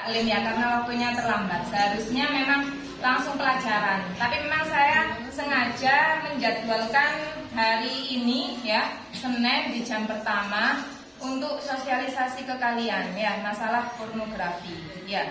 Taklim ya, karena waktunya terlambat. Seharusnya memang langsung pelajaran, tapi memang saya sengaja menjadwalkan hari ini ya, Senin di jam pertama untuk sosialisasi ke kalian ya masalah pornografi ya.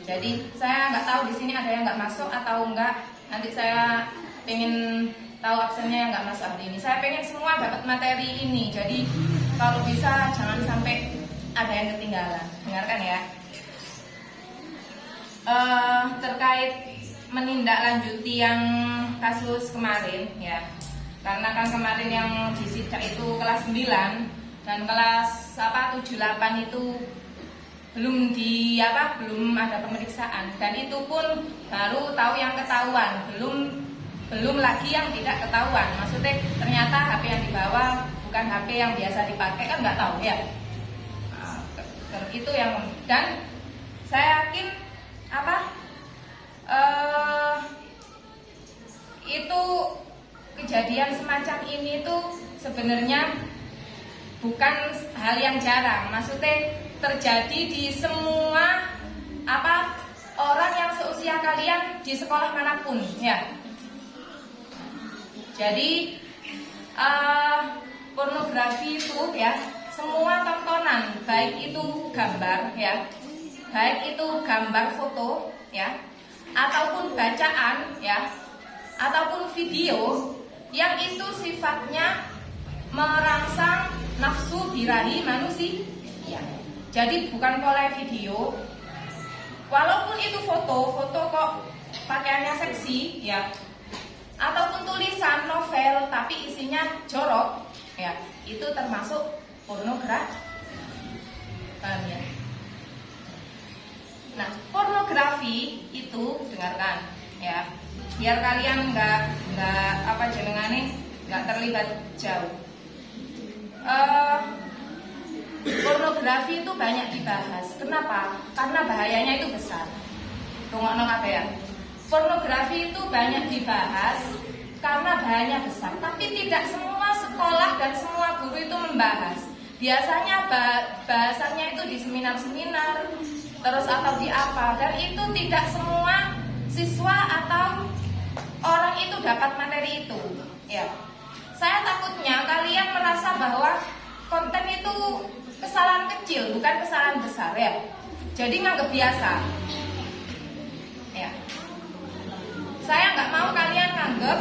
Jadi saya nggak tahu di sini ada yang nggak masuk atau enggak. Nanti saya pengen tahu absennya yang nggak masuk hari ini. Saya pengen semua dapat materi ini. Jadi kalau bisa jangan sampai ada yang ketinggalan. Dengarkan ya. Terkait menindaklanjuti yang kasus kemarin ya, karena kan kemarin yang disidak itu kelas 9 dan kelas 78 itu belum ada pemeriksaan, dan itu pun baru tahu yang ketahuan, belum lagi yang tidak ketahuan. Maksudnya ternyata HP yang dibawa bukan HP yang biasa dipakai, kan nggak tahu ya. Itu yang, dan saya yakin itu kejadian semacam ini tuh sebenarnya bukan hal yang jarang. Maksudnya terjadi di semua orang yang seusia kalian di sekolah manapun ya. Jadi pornografi itu ya, semua tontonan, baik itu gambar ya, baik itu gambar foto ya, ataupun bacaan ya, ataupun video yang itu sifatnya merangsang nafsu birahi manusia ya. Jadi bukan pola video, walaupun itu foto kok pakaiannya seksi ya, ataupun tulisan novel tapi isinya jorok ya, itu termasuk pornografi. Paham ya? Nah, pornografi itu, dengarkan ya, biar kalian nggak terlibat jauh. Pornografi itu banyak dibahas. Kenapa? Karena bahayanya itu besar. Tunggu ya. Pornografi itu banyak dibahas karena bahayanya besar. Tapi tidak semua sekolah dan semua guru itu membahas. Biasanya bahasannya itu di seminar-seminar, terus atau di apa, dan itu tidak semua siswa atau orang itu dapat materi itu ya. Saya takutnya kalian merasa bahwa konten itu kesalahan kecil, bukan kesalahan besar ya. Jadi nganggap biasa ya. Saya nggak mau kalian nganggap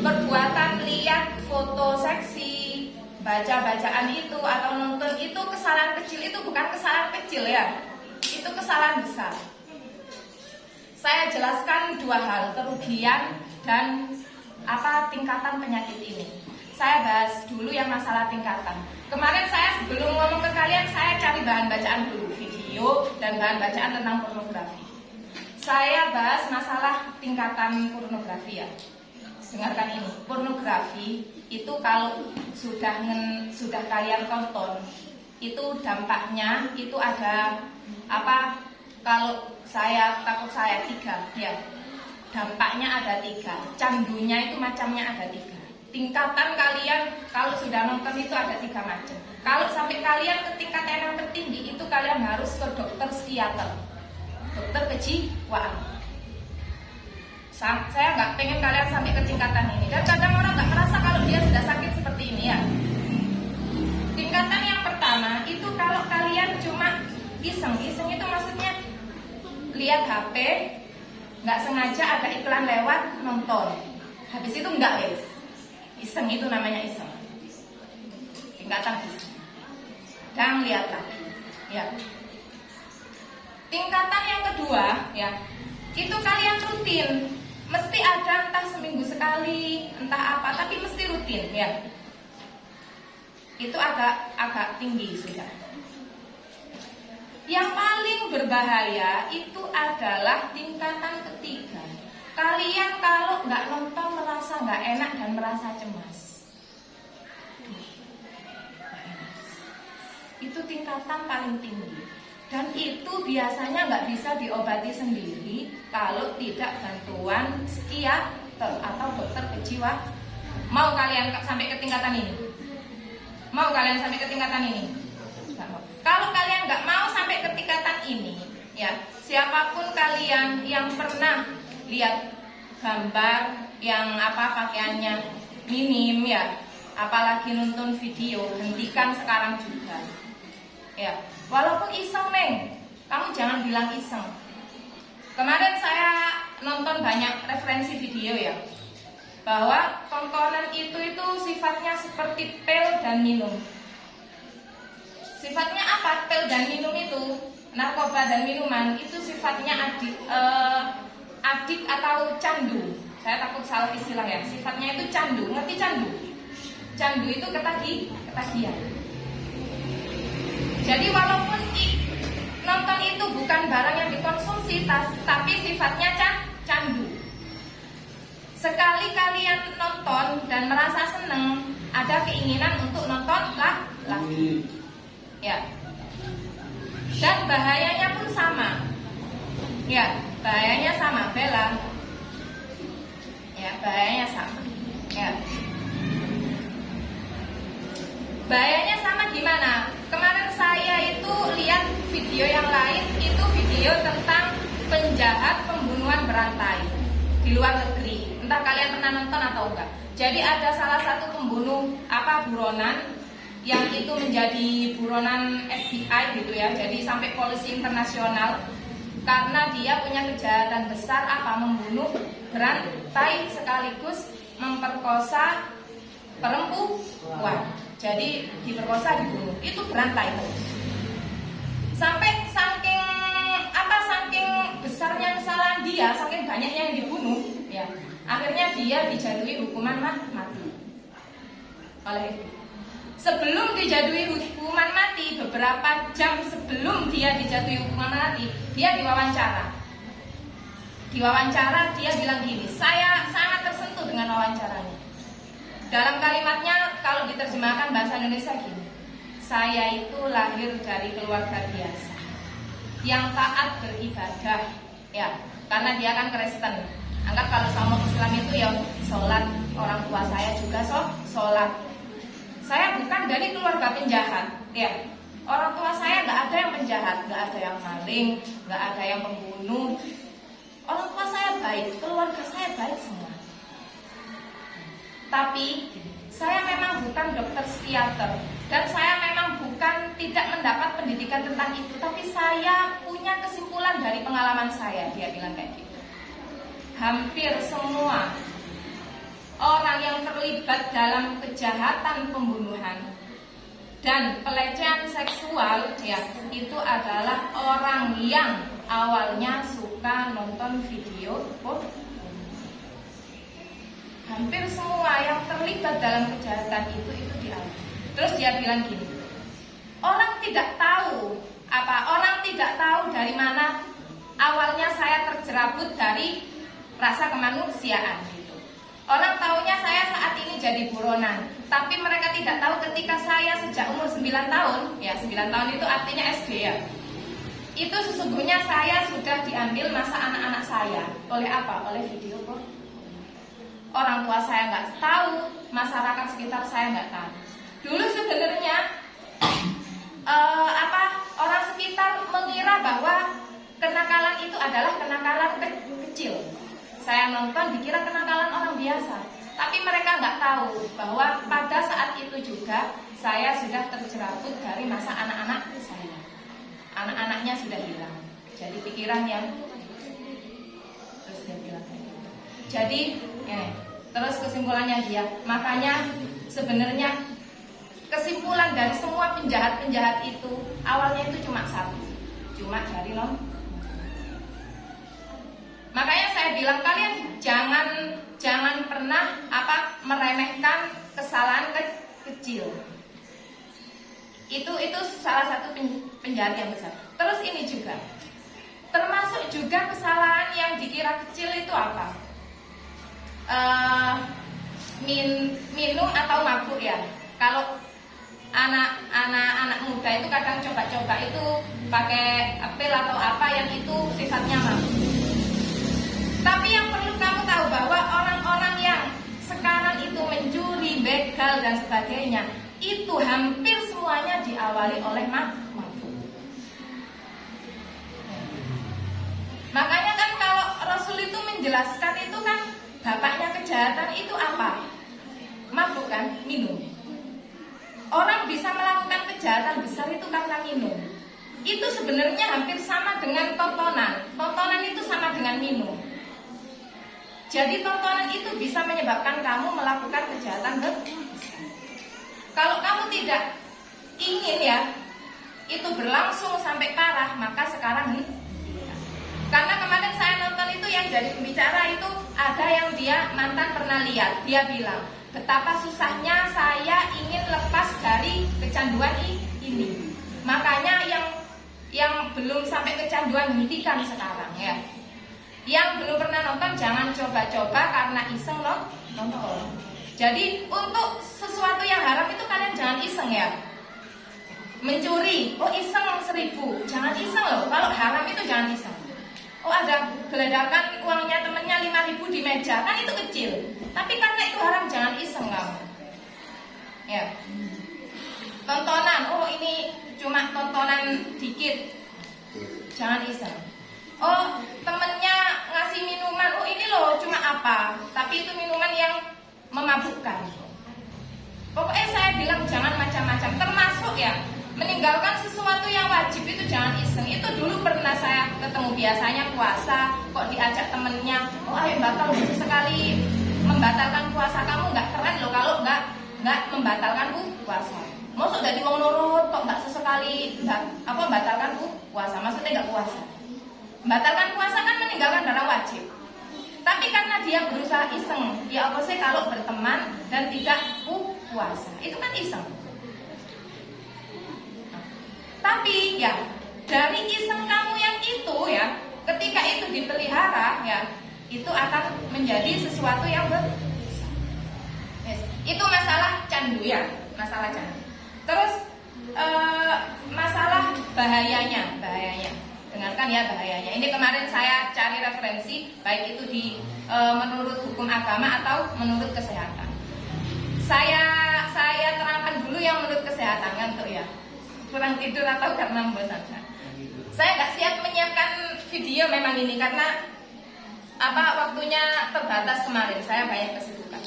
perbuatan lihat foto seksi, baca-bacaan itu atau nonton itu kesalahan kecil. Itu bukan kesalahan kecil ya, itu kesalahan besar. Saya jelaskan dua hal, kerugian dan tingkatan penyakit ini. Saya bahas dulu yang masalah tingkatan. Kemarin saya sebelum ngomong ke kalian, saya cari bahan bacaan dulu, video dan bahan bacaan tentang pornografi. Saya bahas masalah tingkatan pornografi ya. Dengarkan ini, pornografi itu kalau sudah kalian tonton, itu dampaknya itu ada kalau takut saya 3 ya. Dampaknya ada 3, candunya itu macamnya ada 3. Tingkatan kalian kalau sudah nonton itu ada 3 macam. Kalau sampai kalian ke tingkatan yang tertinggi, itu kalian harus ke dokter psikiater, dokter kejiwaan. Saya nggak pengen kalian sampai ke tingkatan ini. Dan kadang orang nggak merasa kalau dia sudah sakit seperti ini ya. Tingkatan yang pertama itu kalau kalian cuma iseng itu maksudnya lihat HP, nggak sengaja ada iklan lewat, nonton, habis itu nggak iseng, itu namanya iseng. Tingkatan iseng. Dan lihat lagi ya. Tingkatan yang kedua ya, itu kalian rutin, mesti ada, entah seminggu sekali, entah apa, tapi mesti rutin ya. Itu agak tinggi sudah. Yang paling berbahaya itu adalah tingkatan ketiga. Kalian kalau nggak nonton merasa nggak enak dan merasa cemas. Itu tingkatan paling tinggi. Dan itu biasanya nggak bisa diobati sendiri kalau tidak bantuan psikiater atau dokter kejiwaan. Mau kalian sampai ke tingkatan ini? Mau kalian sampai ke tingkatan ini? Kalau kalian nggak mau sampai ke tingkatan ini, Ya, siapapun kalian yang pernah lihat gambar yang pakaiannya minim ya, apalagi nonton video, hentikan sekarang juga. Ya, walaupun iseng Neng, kamu jangan bilang iseng. Kemarin saya nonton banyak referensi video ya, bahwa tontonan itu sifatnya seperti pil dan minum. Sifatnya apa? Pil dan minum itu, narkoba dan minuman itu sifatnya adik atau candu. Saya takut salah istilah ya. Sifatnya itu candu. Ngerti candu? Candu itu ketagihan. Jadi walaupun nonton itu bukan barang yang dikonsumsi, tapi sifatnya candu. Sekali kalian nonton dan merasa seneng, ada keinginan untuk nonton lagi. Ya. Dan bahayanya pun sama. Ya, bahayanya sama, Bella. Ya, bahayanya sama. Ya. Bahayanya sama gimana? Kemarin saya itu lihat video yang lain, itu video tentang penjahat pembunuhan berantai di luar negeri. Entah kalian pernah nonton atau enggak. Jadi ada salah satu pembunuh buronan yang itu menjadi buronan FBI gitu ya. Jadi sampai polisi internasional karena dia punya kejahatan besar membunuh berantai sekaligus memperkosa perempuan. Jadi diperkosa dibunuh. Itu berantai. Sampai saking besarnya kesalahan dia, saking banyaknya yang dibunuh ya. Akhirnya dia dijatuhi hukuman mati oleh itu. Sebelum dijatuhi hukuman mati, beberapa jam sebelum dia dijatuhi hukuman mati, dia diwawancara. Diwawancara dia bilang gini, saya sangat tersentuh dengan wawancaranya. Dalam kalimatnya kalau diterjemahkan bahasa Indonesia gini, saya itu lahir dari keluarga biasa yang taat beribadah ya, karena dia kan Kristen. Anggap kalau sama Islam itu ya sholat, orang tua saya juga sholat. Saya bukan dari keluarga penjahat ya. Orang tua saya nggak ada yang penjahat, nggak ada yang maling, nggak ada yang pembunuh. Orang tua saya baik, keluarga saya baik semua. Tapi saya memang bukan dokter psikiater dan saya memang bukan tidak mendapat pendidikan tentang itu. Tapi saya punya kesimpulan dari pengalaman saya, dia bilang kayak gitu. Hampir semua orang yang terlibat dalam kejahatan pembunuhan dan pelecehan seksual ya, itu adalah orang yang awalnya suka nonton video porno. Hampir semua yang terlibat dalam kejahatan itu dialami. Terus dia bilang gini, orang tidak tahu dari mana awalnya saya terjerabut dari rasa kemanusiaan gitu. Orang taunya saya saat ini jadi buronan, tapi mereka tidak tahu ketika saya sejak umur 9 tahun, ya 9 tahun itu artinya SD ya. Itu sesungguhnya saya sudah diambil masa anak-anak saya. Oleh apa? Oleh video porno. Orang tua saya nggak tahu, masyarakat sekitar saya nggak tahu. Dulu sebenarnya orang sekitar mengira bahwa kenakalan itu adalah kenakalan kecil. Saya nonton dikira kenakalan orang biasa, tapi mereka nggak tahu bahwa pada saat itu juga saya sudah terjerabut dari masa anak-anak saya. Anak-anaknya sudah hilang. Jadi pikiran yang terus dia bilang kayak gitu. Jadi terus kesimpulannya dia, makanya sebenarnya kesimpulan dari semua penjahat-penjahat itu awalnya itu cuma satu, cuma dari Makanya saya bilang kalian jangan pernah meremehkan kesalahan kecil. Itu salah satu penjahat yang besar. Terus ini juga termasuk juga kesalahan yang dikira kecil itu apa? Minum atau mabuk ya. Kalau anak muda itu kadang coba-coba itu pakai pil atau apa yang itu sifatnya mabuk. Tapi yang perlu kamu tahu bahwa orang-orang yang sekarang itu mencuri, begal dan sebagainya, itu hampir semuanya diawali oleh mabuk. menjelaskan itu kan bapaknya kejahatan itu apa? Mabuk kan, minum. Orang bisa melakukan kejahatan besar itu karena minum. Itu sebenarnya hampir sama dengan tontonan. Tontonan itu sama dengan minum. Jadi tontonan itu bisa menyebabkan kamu melakukan kejahatan besar. Kalau kamu tidak ingin ya itu berlangsung sampai parah, maka sekarang karena kemarin saya nonton itu yang jadi pembicara itu ada yang dia mantan pernah lihat. Dia bilang, betapa susahnya saya ingin lepas dari kecanduan ini. Makanya yang belum sampai kecanduan hentikan sekarang ya. Yang belum pernah nonton jangan coba-coba karena iseng nonton. Jadi untuk sesuatu yang haram itu kalian jangan iseng ya. Mencuri, oh iseng 1.000, jangan iseng loh. Kalau haram itu jangan iseng. Oh ada geledakan uangnya temennya 5.000 di meja, kan itu kecil. Tapi karena itu haram jangan iseng kamu. Ya. Tontonan, oh ini cuma tontonan dikit, jangan iseng. Oh temennya ngasih minuman, oh ini loh cuma apa, tapi itu minuman yang memabukkan. Pokoknya saya bilang jangan macam-macam, termasuk ya meninggalkan sesuatu yang wajib itu jangan iseng. Itu dulu pernah saya ketemu, biasanya puasa kok diajak temennya, oh ayo batal sekali membatalkan puasa. Kamu nggak keren loh kalau nggak membatalkan puasa. Maksud dari wong nurut kok nggak sesekali membatalkan puasa, maksudnya nggak puasa. Membatalkan puasa kan meninggalkan barang wajib. Tapi karena dia berusaha iseng, ya apa sih kalau berteman dan tidak puasa, itu kan iseng. Tapi ya dari iseng kamu yang itu ya, ketika itu dipelihara ya, itu akan menjadi sesuatu yang besar. Yes. Itu masalah candu ya, masalah candu. Terus masalah bahayanya. Dengarkan ya bahayanya. Ini kemarin saya cari referensi, baik itu di menurut hukum agama atau menurut kesehatan. Saya terangkan dulu yang menurut kesehatan kan tuh ya. Kurang tidur atau karena membosankan. Saya nggak siap menyiapkan video memang ini karena waktunya terbatas kemarin. Saya banyak kesibukan.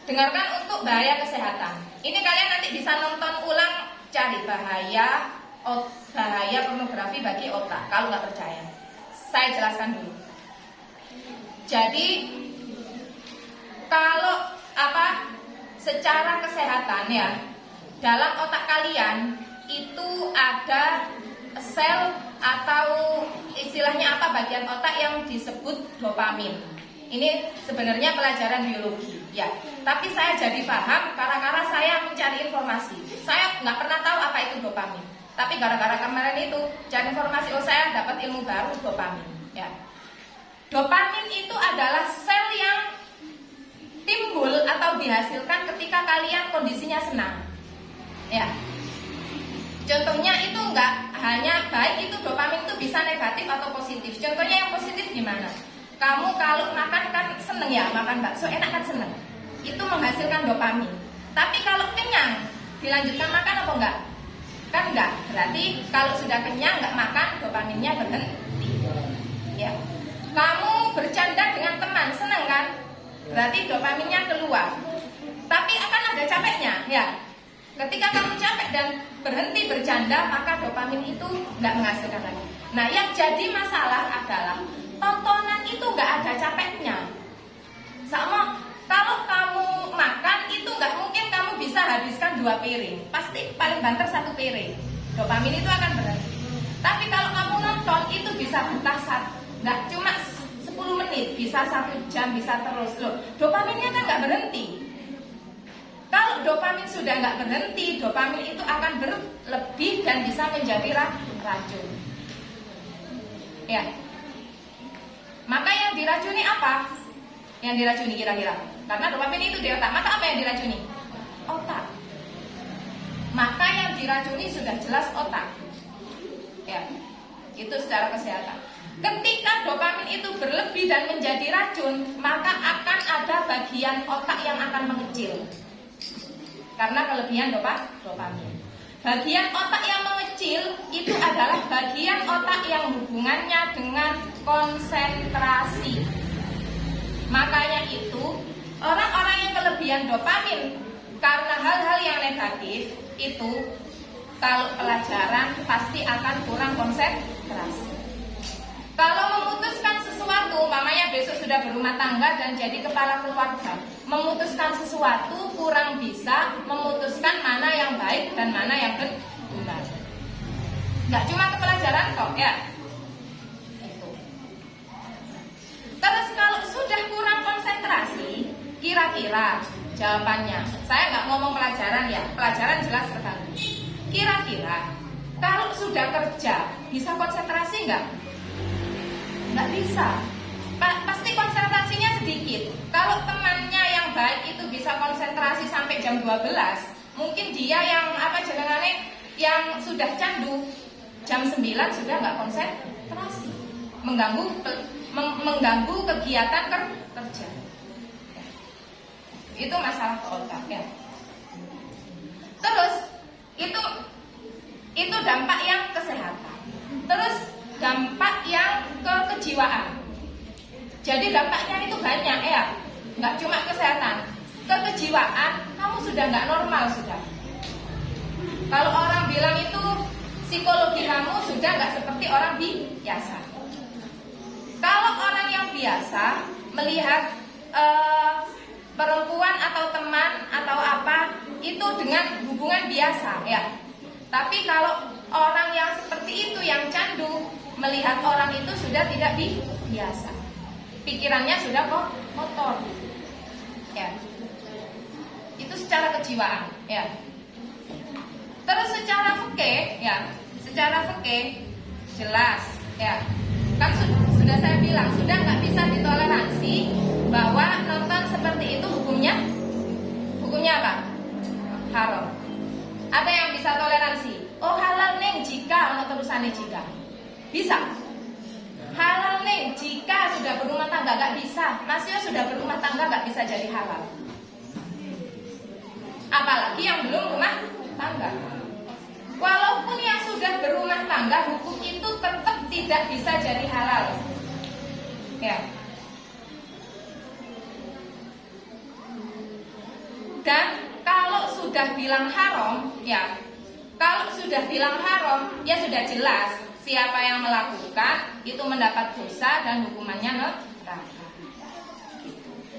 Dengarkan untuk bahaya kesehatan. Ini kalian nanti bisa nonton ulang, cari bahaya pornografi bagi otak. Kalau nggak percaya, saya jelaskan dulu. Jadi kalau secara kesehatan ya, dalam otak kalian itu ada sel atau istilahnya bagian otak yang disebut dopamin. Ini sebenarnya pelajaran biologi ya, tapi saya jadi paham karena saya mencari informasi. Saya nggak pernah tahu apa itu dopamin, tapi gara-gara kemarin itu cari informasi, saya dapat ilmu baru dopamin ya. Dopamin itu adalah sel yang timbul atau dihasilkan ketika kalian kondisinya senang ya. Contohnya itu enggak hanya baik, itu dopamin itu bisa negatif atau positif. Contohnya yang positif gimana? Kamu kalau makan kan seneng ya, makan bakso enak kan seneng. Itu menghasilkan dopamin. Tapi kalau kenyang, dilanjutkan makan apa enggak? Kan enggak. Berarti kalau sudah kenyang enggak makan, dopaminnya berhenti. Ya. Kamu bercanda dengan teman, seneng kan? Berarti dopaminnya keluar. Tapi akan ada capeknya, ya. Ketika kamu capek dan berhenti bercanda, maka dopamin itu nggak menghasilkan lagi. Nah, yang jadi masalah adalah tontonan itu nggak ada capeknya. Sama kalau kamu makan itu nggak mungkin kamu bisa habiskan 2 piring, pasti paling banter 1 piring. Dopamin itu akan berhenti. Tapi kalau kamu nonton itu bisa bertahap, nggak cuma 10 menit, bisa 1 jam, bisa terus loh. Dopaminnya kan nggak berhenti. Kalau dopamin sudah nggak berhenti, dopamin itu akan berlebih dan bisa menjadi racun. Ya. Maka yang diracuni apa? Yang diracuni kira-kira? Karena dopamin itu di otak. Maka apa yang diracuni? Otak. Maka yang diracuni sudah jelas otak. Ya. Itu secara kesehatan. Ketika dopamin itu berlebih dan menjadi racun, maka akan ada bagian otak yang akan mengecil. Karena kelebihan dopamin. Bagian otak yang mengecil itu adalah bagian otak yang hubungannya dengan konsentrasi. Makanya itu orang-orang yang kelebihan dopamin karena hal-hal yang negatif itu kalau pelajaran pasti akan kurang konsentrasi. Kalau memutuskan sesuatu, mamanya besok sudah berumah tangga dan jadi kepala keluarga, memutuskan sesuatu kurang bisa memutuskan mana yang baik dan mana yang benar. Nggak cuma ke pelajaran kok ya. Terus kalau sudah kurang konsentrasi, kira-kira jawabannya, saya nggak ngomong pelajaran ya, pelajaran jelas terganggu. Kira-kira kalau sudah kerja bisa konsentrasi nggak? Nggak bisa. Pasti konsentrasinya sedikit. Kalau temannya yang baik itu bisa konsentrasi sampai jam 12, mungkin dia yang yang sudah candu jam 9 sudah nggak konsentrasi, mengganggu kegiatan kerja. Itu masalah ke otak ya. Terus itu dampak yang kesehatan. Terus dampak yang ke kejiwaan. Jadi dampaknya itu banyak ya, nggak cuma kesehatan. Ke kejiwaan kamu sudah nggak normal sudah. Kalau orang bilang itu psikologi kamu sudah nggak seperti orang biasa. Kalau orang yang biasa melihat perempuan atau teman atau apa itu dengan hubungan biasa ya. Tapi kalau orang yang seperti itu yang candu melihat orang itu sudah tidak biasa. Pikirannya sudah kotor. Ya. Itu secara kejiwaan ya. Terus secara fikih ya, secara fikih jelas ya. Kan sudah saya bilang sudah nggak bisa ditoleransi bahwa nonton seperti itu hukumnya apa? Haram. Ada yang bisa toleransi? Oh halal neng jika ono terusannya jika bisa. Halal neng jika sudah berumah tangga nggak bisa. Masih sudah berumah tangga nggak bisa jadi halal. Apalagi yang belum rumah tangga. Walaupun yang sudah berumah tangga, hukum itu tetap tidak bisa jadi halal. Ya. Dan kalau sudah bilang haram, ya. Kalau sudah bilang haram, ya sudah jelas siapa yang melakukan itu mendapat dosa dan hukumannya neraka.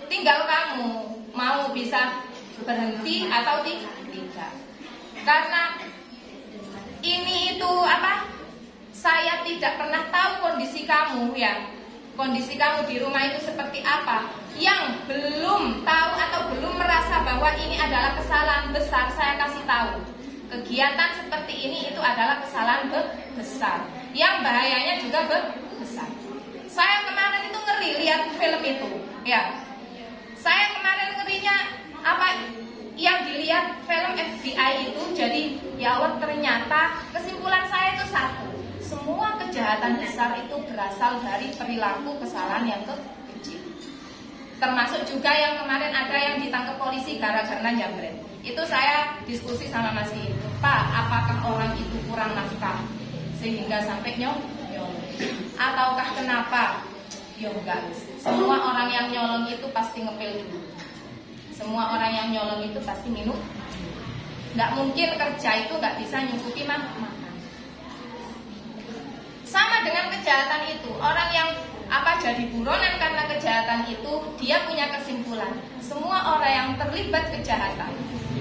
Tinggal kamu mau bisa berhenti atau tidak. Karena ini itu apa? Saya tidak pernah tahu kondisi kamu ya. Kondisi kamu di rumah itu seperti apa? Yang belum tahu atau belum merasa bahwa ini adalah kesalahan besar, saya kasih tahu. Kegiatan seperti ini itu adalah kesalahan besar. Yang bahayanya juga besar. Saya kemarin itu ngeri lihat film itu, ya. Saya kemarin ngerinya apa? Yang dilihat film FBI itu, jadi ya Allah ternyata kesimpulan saya itu satu. Semua kejahatan besar itu berasal dari perilaku kesalahan yang kecil. Termasuk juga yang kemarin ada yang ditangkap polisi gara-gara jambret. Itu saya diskusi sama Mas I, Pak, apakah orang itu kurang nafkah sehingga sampai nyolong? Ataukah kenapa? Ya enggak. Semua orang yang nyolong itu pasti ngepil dulu. Semua orang yang nyolong itu pasti minum. Nggak mungkin kerja itu nggak bisa nyukupi makan. Sama dengan kejahatan itu, orang yang jadi buronan karena kejahatan itu, dia punya kesimpulan. Semua orang yang terlibat kejahatan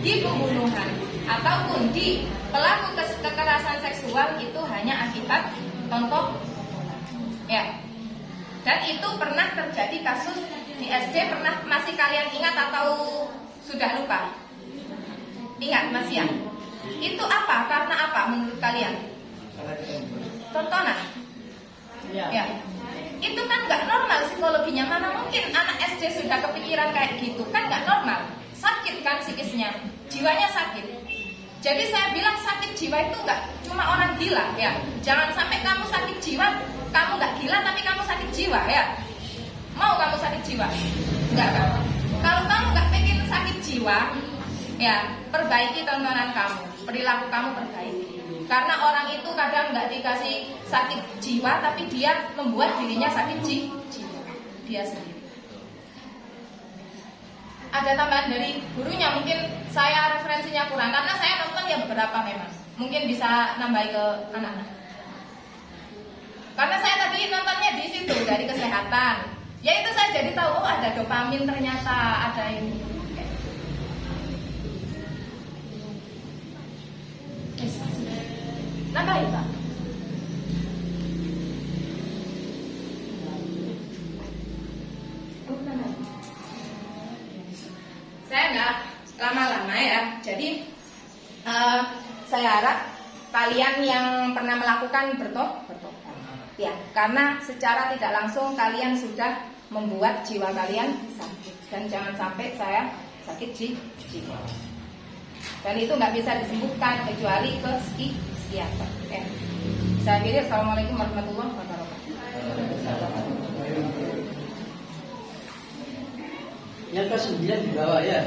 di pembunuhan ataupun di pelaku kekerasan seksual itu hanya akibat tonton. Ya. Dan itu pernah terjadi kasus di SD, pernah, masih kalian ingat atau sudah lupa? Ingat masih ya? Itu apa? Karena apa menurut kalian? Tontonan. Ya. Itu kan nggak normal psikologinya. Mana mungkin anak SD sudah kepikiran kayak gitu? Kan nggak normal. Sakit kan psikisnya, jiwanya sakit. Jadi saya bilang sakit jiwa itu nggak cuma orang gila ya. Jangan sampai kamu sakit jiwa, kamu nggak gila tapi kamu sakit jiwa ya. Mau kamu sakit jiwa? Enggak kan? Kalau kamu nggak pengen sakit jiwa, ya perbaiki tontonan kamu, perilaku kamu perbaiki. Karena orang itu kadang nggak dikasih sakit jiwa, tapi dia membuat dirinya sakit jiwa dia sendiri. ada tambahan dari gurunya, mungkin saya referensinya kurang karena saya nonton ya beberapa memang, mungkin bisa nambah ke anak-anak. Karena saya tadi nontonnya di situ dari kesehatan, ya itu saya jadi tahu oh ada dopamin ternyata, ada ini. Nambah ya Pak? Saya nggak lama-lama ya. Jadi saya harap kalian yang pernah melakukan bertobat, ya, karena secara tidak langsung kalian sudah membuat jiwa kalian sakit, dan jangan sampai saya sakit jiwa. Dan itu nggak bisa disembuhkan kecuali ke psikiater. Oke. Saya akhiri. Assalamualaikum warahmatullahi wabarakatuh. Yang ke-9 di bawah ya.